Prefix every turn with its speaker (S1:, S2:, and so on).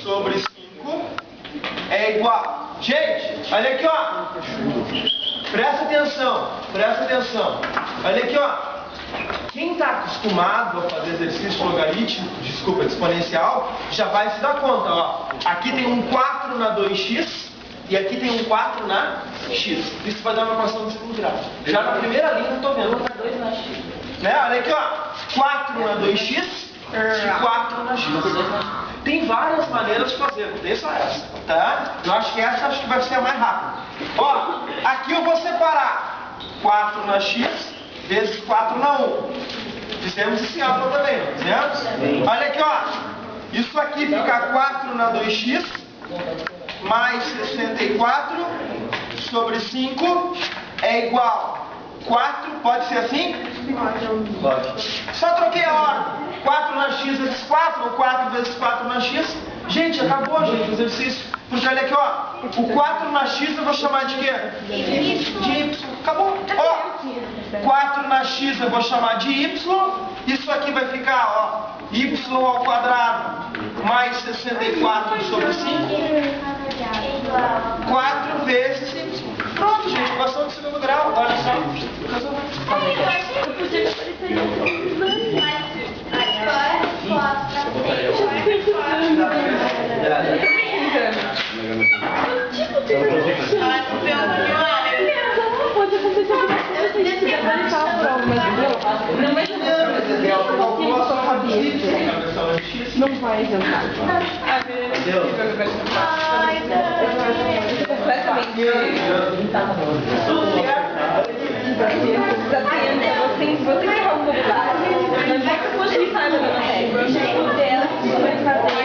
S1: sobre 5 é igual. Gente, olha aqui, ó. Presta atenção, presta atenção. Olha aqui, ó. Quem está acostumado a fazer exercício logarítmico, desculpa, exponencial, já vai se dar conta, ó. Aqui tem um 4 na 2x e aqui tem um 4 na x. Isso vai dar uma equação de segundo grau. Já na primeira linha eu tô vendo.
S2: 2 na x.
S1: Né? Olha aqui, ó. 4 na 2x e 4 na x. Tem várias maneiras de fazer, não tem só essa, tá? Eu acho que essa vai ser a mais rápida. Ó, aqui eu vou separar 4 na x vezes 4 na 1. Fizemos isso em aula também, não fizemos? Olha aqui, ó. Isso aqui fica 4 na 2x mais 64 sobre 5 é igual. 4, pode ser assim? Pode. Só troquei a ordem. 4 na x vezes 4, ou 4 vezes 4 na x. Gente, acabou, gente, o exercício. Porque olha aqui, ó. O 4 na x eu vou chamar de quê? De y. Acabou. Ó. 4 na x eu vou chamar de y. Isso aqui vai ficar, ó. Y ao quadrado mais 64 sobre 5. 4 vezes y. Pronto, gente. Equação de segundo grau. Olha só.
S2: Eu podia aparecer.
S3: Pode acontecer alguma coisa, a gente vai deixar a prova, mas não vai não vai adiantar. Você que é um pouco. Não é que eu fosse me fazer na regra. Eu dela, você vai fazer.